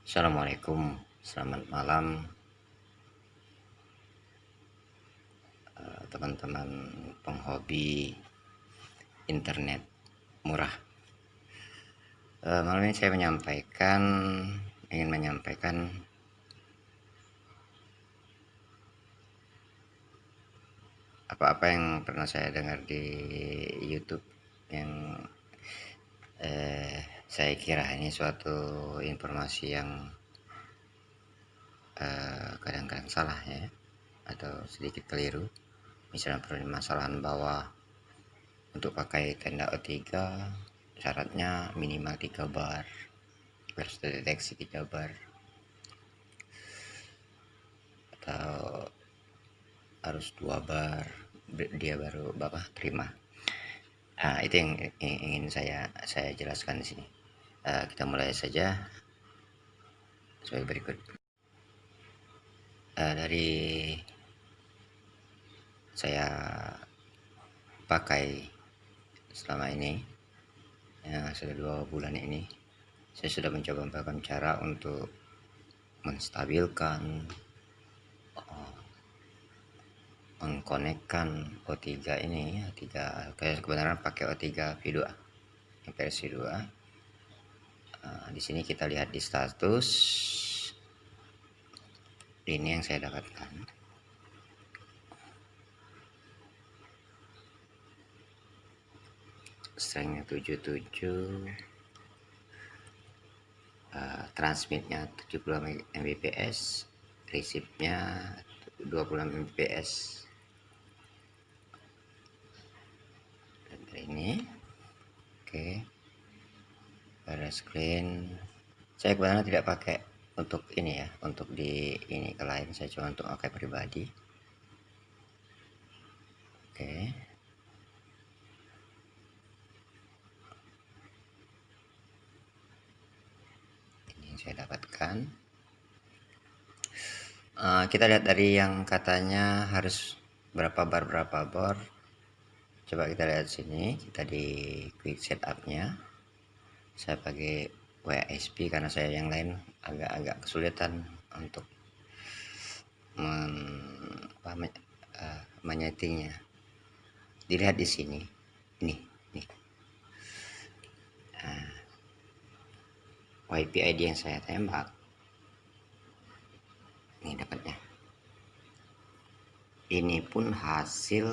Assalamualaikum, selamat malam teman-teman penghobi internet murah. Malam ini saya ingin menyampaikan apa-apa yang pernah saya dengar di YouTube yang saya kira ini suatu informasi yang kadang-kadang salah ya, atau sedikit keliru. Misalnya permasalahan bahwa untuk pakai tenda O3 syaratnya minimal 3 bar, harus terdeteksi 3 bar, atau harus 2 bar dia baru Bapak terima. Itu yang ingin saya jelaskan di sini. Kita mulai saja sebagai berikut. Dari saya pakai selama ini, sudah 2 bulan ini, saya sudah mencoba berbagai cara untuk menstabilkan, mengkonekkan O3 ini. Kayak kebenaran pakai O3 V2 versi 2. Di sini kita lihat di status, ini yang saya dapatkan. Strengthnya 77, transmitnya 70 Mbps, receive-nya 20 Mbps. Dan ini oke. Pada screen saya kebetulan tidak pakai untuk ini ya, untuk di ini ke lain, saya cuma untuk pakai pribadi. Oke. Ini yang saya dapatkan. Kita lihat dari yang katanya harus berapa bar. Coba kita lihat sini, kita di quick setup-nya. Saya pakai WSP karena saya yang lain agak kesulitan untuk menyetingnya. Dilihat di sini, nih. WiFi ID yang saya tembak, ini dapatnya. Ini pun hasil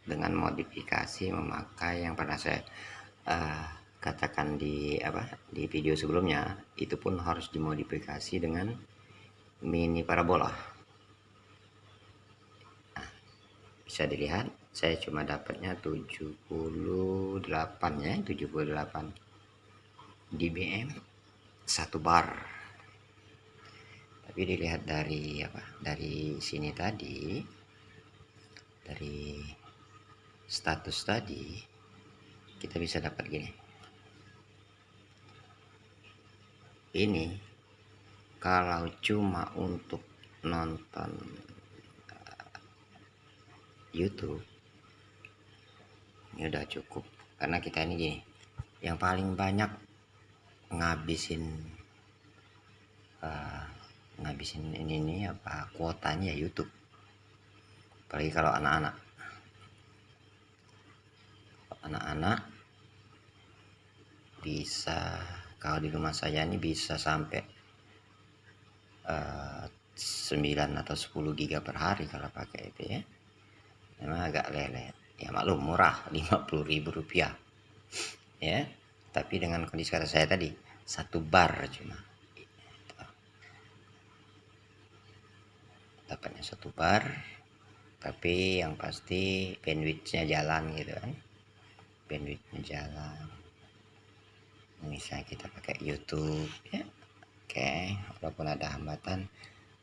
dengan modifikasi memakai yang pernah saya katakan di video sebelumnya. Itu pun harus dimodifikasi dengan mini parabola. Bisa dilihat saya cuma dapatnya 78 ya, 78 dBm 1 bar. Tapi dilihat dari sini tadi, dari status tadi, kita bisa dapat gini. Ini kalau cuma untuk nonton YouTube ini udah cukup, karena kita ini gini, yang paling banyak ngabisin ini kuotanya YouTube, apalagi kalau anak-anak bisa, kalau di rumah saya ini bisa sampai 9 atau 10 giga per hari kalau pakai itu ya. Memang agak lelet ya, maklum murah, 50.000 rupiah ya, tapi dengan kondisi kata saya tadi 1 bar cuma dapatnya 1 bar, tapi yang pasti bandwidthnya jalan gitu kan, misalnya kita pakai YouTube ya. Oke, walaupun ada hambatan,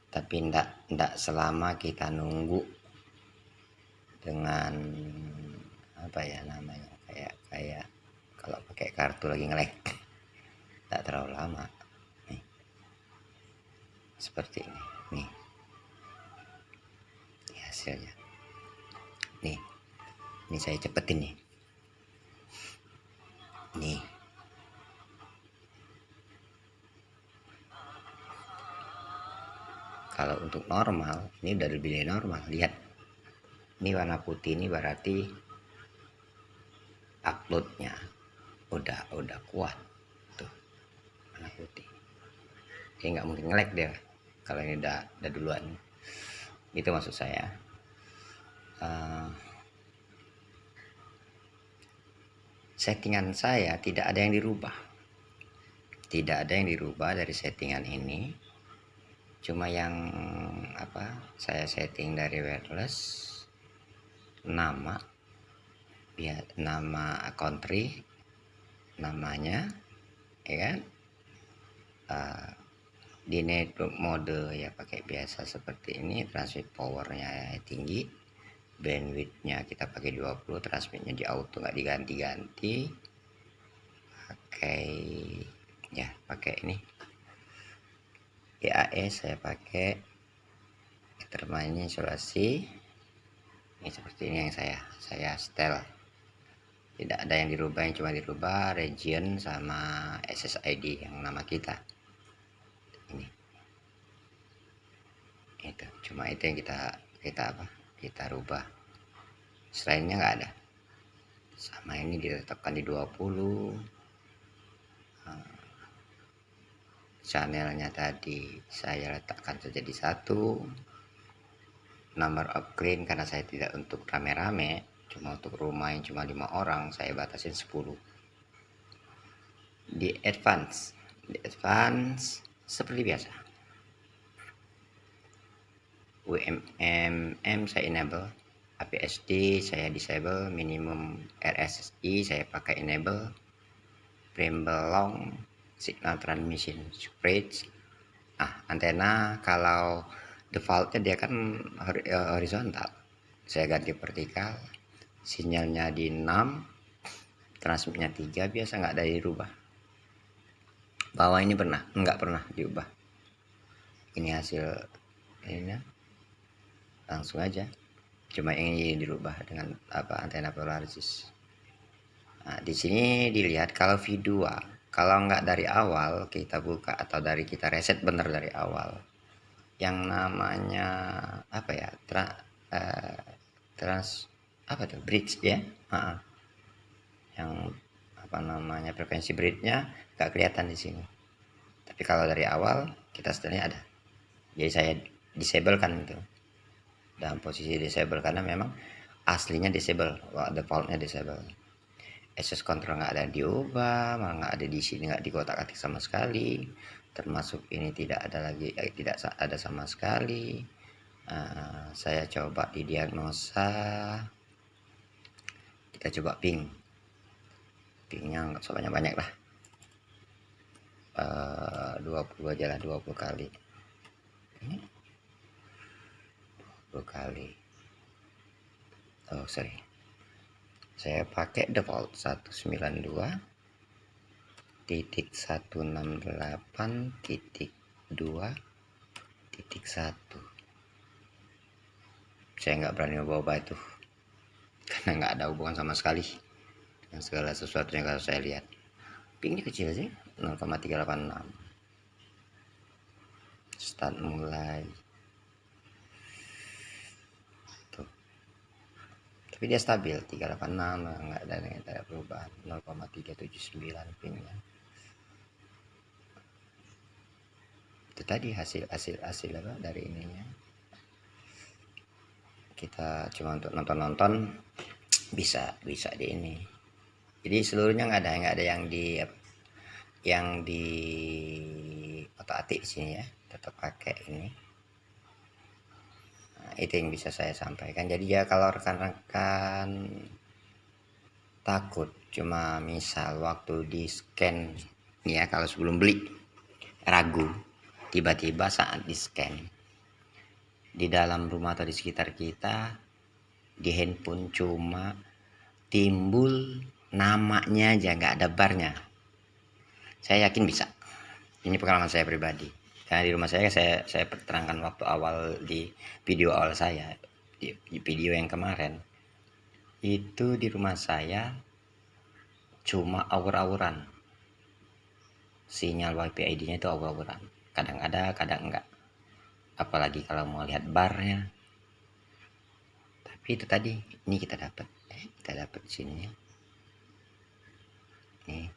tapi ndak selama kita nunggu dengan namanya kayak kalau pakai kartu lagi nge-lag, tak terlalu lama nih, seperti ini nih hasilnya nih. Ini saya cepetin nih. Kalau untuk normal, ini udah lebih dari normal. Lihat, ini warna putih, ini berarti uploadnya udah kuat tuh, warna putih. Jadi nggak mungkin nge-lag dia kalau ini udah duluan. Itu maksud saya. Settingan saya tidak ada yang dirubah. Tidak ada yang dirubah dari settingan ini. Cuma yang saya setting dari wireless, nama country, namanya, ya kan, di network mode ya pakai biasa seperti ini, transmit powernya tinggi, bandwidthnya kita pakai 20, transmitnya di auto nggak diganti-ganti, pakai ini EAE, saya pakai termanya isolasi. Ini seperti ini yang saya setel. Tidak ada yang dirubah, yang cuma dirubah region sama SSID yang nama kita. Ini. Itu cuma itu yang kita rubah. Selainnya nggak ada. Sama ini ditetapkan di 20. Channelnya tadi saya letakkan saja di 1. Number of clean karena saya tidak untuk rame-rame, cuma untuk rumah yang cuma 5 orang, saya batasin 10. Di advance seperti biasa, WMM saya enable, APSD saya disable, minimum RSSI saya pakai enable, Bramble long signal transmission spread. Antena kalau defaultnya dia kan horizontal, saya ganti vertikal, sinyalnya di 6, transmitnya 3, biasa nggak ada dirubah. Bawah ini nggak pernah diubah. Ini hasil ini langsung aja, cuma ini dirubah dengan antena polarisis. Di sini dilihat kalau V2, kalau nggak dari awal kita buka atau dari kita reset bener dari awal, yang namanya bridge ya, yang frekuensi bridge-nya nggak kelihatan di sini. Tapi kalau dari awal kita setelahnya ada. Jadi saya disable kan itu, dalam posisi disable karena memang aslinya disable, defaultnya disable. Access control nggak ada diubah, malah nggak ada di sini, nggak dikotak-atik sama sekali. Termasuk ini tidak ada lagi, tidak ada sama sekali. Saya coba di diagnosa, kita coba pingnya nggak usah banyak lah, 20 aja lah, 20 kali ini, 20 kali. Saya pakai default 192.168.2.1. Saya nggak berani ubah itu karena nggak ada hubungan sama sekali dengan segala sesuatu yang kalau saya lihat. Pingnya kecil sih, 0,386. Start mulai tuh, tapi dia stabil 386, nggak ada perubahan. 0,379 pingnya. Itu tadi hasil dari ininya. Kita cuma untuk nonton bisa di ini. Jadi seluruhnya nggak ada yang di otak-atik di sini ya, tetap pakai ini. Itu yang bisa saya sampaikan. Jadi ya kalau rekan-rekan takut, cuma misal waktu di scan ya, kalau sebelum beli ragu, tiba-tiba saat di scan di dalam rumah atau di sekitar kita, di handphone cuma timbul namanya aja, nggak ada barnya, saya yakin bisa. Ini pengalaman saya pribadi, karena di rumah saya terangkan waktu awal di video awal saya, di video yang kemarin itu, di rumah saya cuma awur-awuran, sinyal WiFi ID-nya itu awur-awuran, kadang ada kadang enggak. apalagi kalau mau lihat barnya. Tapi itu tadi, ini kita dapat di sini ya. Nih,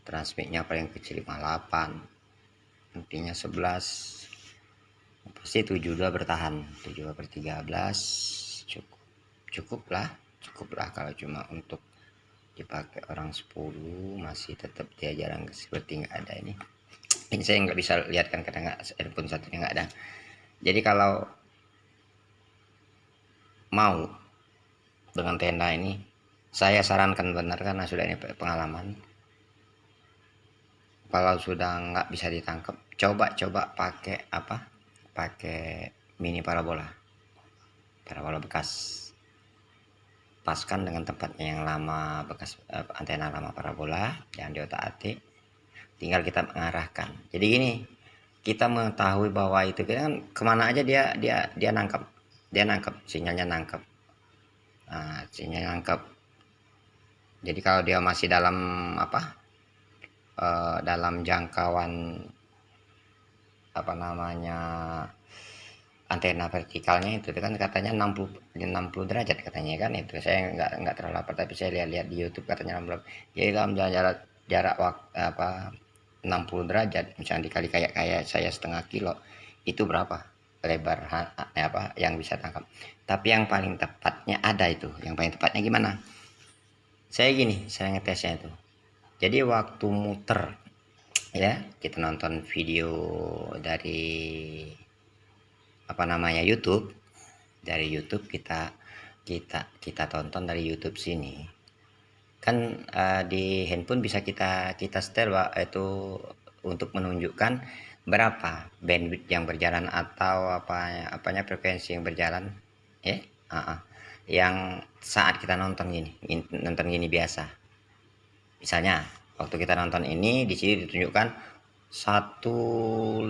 transmitnya paling kecil 58, intinya 11, pasti 72 bertahan, 72/13 cukup lah kalau cuma untuk dipakai orang 10, masih tetap dia jarang, seperti nggak ada ini saya nggak bisa lihat kan karena handphone satunya nggak ada. Jadi kalau mau dengan tenda ini, saya sarankan benar karena sudah ini pengalaman, kalau sudah nggak bisa ditangkap, coba pakai pakai mini parabola bekas, paskan dengan tempatnya yang lama, bekas antena lama parabola, jangan diotak-atik, tinggal kita mengarahkan. Jadi gini, kita mengetahui bahwa itu kita kan kemana aja dia nangkap, sinyalnya nangkap. Nah, sinyal nangkap. Jadi kalau dia masih dalam dalam jangkauan antena vertikalnya itu kan katanya 60 derajat katanya kan, itu saya nggak terlalu lapar, tapi saya lihat di YouTube katanya 60. Jadi dalam jarak waktu 60 derajat misalnya dikali kayak saya setengah kilo, itu berapa lebar yang bisa tangkap. Tapi yang paling tepatnya ada itu, yang paling tepatnya gimana, saya ngetesnya itu. Jadi waktu muter ya, kita nonton video dari YouTube, kita tonton dari YouTube sini kan, di handphone bisa kita setel itu untuk menunjukkan berapa bandwidth yang berjalan atau frekuensi yang berjalan ya, yang saat kita nonton gini biasa. Misalnya waktu kita nonton ini, di sini ditunjukkan 150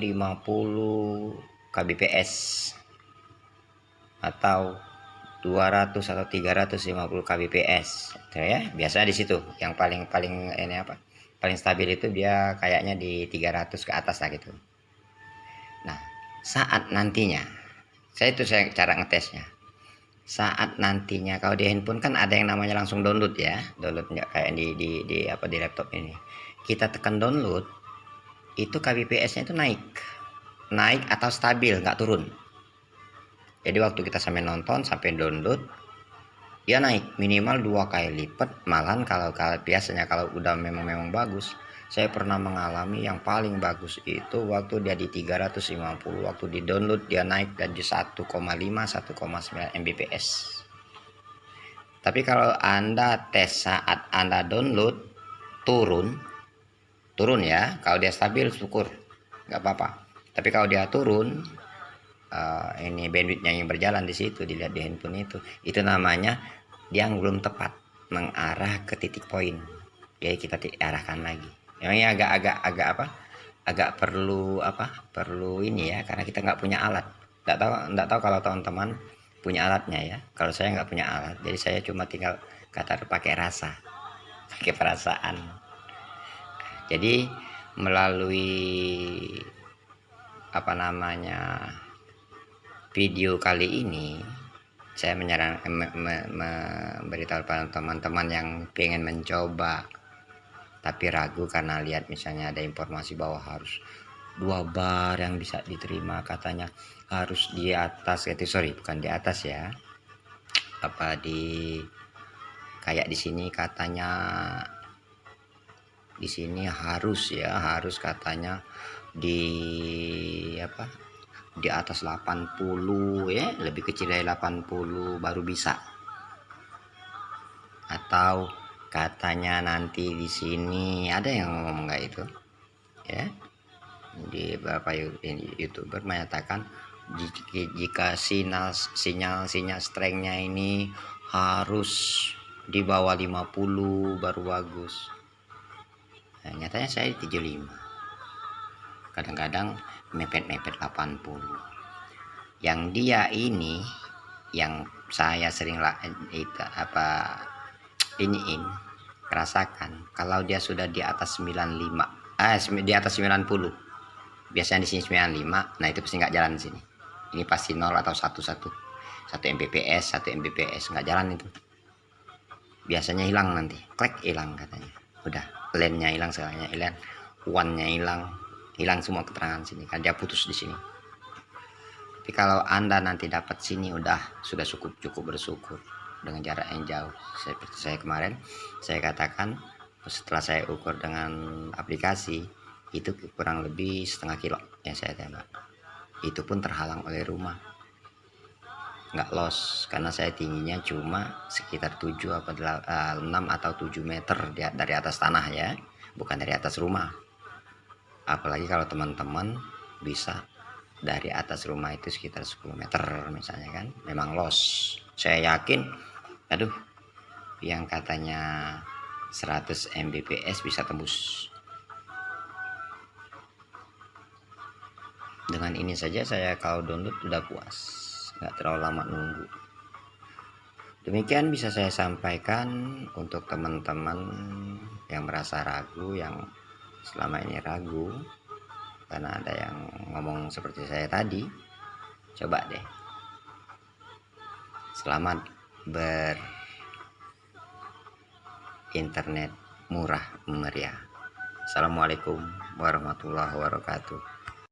kbps atau 200 atau 350 kbps ya, biasa di situ yang paling paling stabil itu dia kayaknya di 300 ke atas lah gitu. Nah, saat nantinya saya cara ngetesnya, saat nantinya kalau di handphone kan ada yang namanya langsung download ya, downloadnya kayak di laptop ini, kita tekan download, itu kbps-nya itu naik atau stabil, nggak turun. Jadi waktu kita sampai nonton sampai download, dia naik minimal 2 kali lipat. Malahan kalau biasanya kalau udah memang bagus, saya pernah mengalami yang paling bagus itu waktu dia di 350, waktu di download dia naik dari 1,5 1,9 mbps. Tapi kalau Anda tes saat Anda download, turun ya. Kalau dia stabil syukur nggak apa-apa, tapi kalau dia turun, ini bandwidthnya yang berjalan di situ, dilihat di handphone itu namanya yang belum tepat mengarah ke titik poin. Jadi kita arahkan lagi. Memangnya agak perlu ini ya, karena kita nggak punya alat. Nggak tahu kalau teman-teman punya alatnya ya. Kalau saya nggak punya alat, jadi saya cuma tinggal pakai rasa, pakai perasaan. Jadi melalui video kali ini, saya memberitahu pada teman-teman yang pengen mencoba tapi ragu karena lihat misalnya ada informasi bahwa harus 2 bar yang bisa diterima, katanya harus di atas, bukan di atas ya, kayak di sini katanya, di sini harus katanya di atas 80 ya, lebih kecil dari 80 baru bisa. Atau katanya nanti di sini ada yang ngomong kayak itu ya, di beberapa YouTuber menyatakan jika sinyal strength-nya ini harus di bawah 50 baru bagus. Nah, nyatanya saya 75, kadang-kadang mepet 80. Yang dia ini yang saya sering rasakan, kalau dia sudah di atas 95, di atas 90 biasanya di sini 95, nah itu pasti nggak jalan di sini. Ini pasti 0 atau 1 Mbps, 1 Mbps nggak jalan itu. Biasanya hilang nanti, klik hilang katanya. Udah, LAN-nya hilang, segalanya hilang, WAN-nya hilang semua keterangan sini kan, dia putus di sini. Tapi kalau Anda nanti dapat sini sudah cukup bersyukur dengan jarak yang jauh. Seperti saya kemarin saya katakan, setelah saya ukur dengan aplikasi itu kurang lebih setengah kilo yang saya tembak. Itu pun terhalang oleh rumah, nggak loss karena saya tingginya cuma sekitar 6 atau 7 meter dari atas tanah ya, bukan dari atas rumah. Apalagi kalau teman-teman bisa dari atas rumah itu sekitar 10 meter misalnya kan, memang loss. Saya yakin, aduh, yang katanya 100 Mbps bisa tembus. Dengan ini saja saya kalau download udah puas, nggak terlalu lama nunggu. Demikian bisa saya sampaikan untuk teman-teman yang merasa ragu, yang selama ini ragu karena ada yang ngomong seperti saya tadi. Coba deh, selamat berinternet murah meriah. Assalamualaikum warahmatullahi wabarakatuh.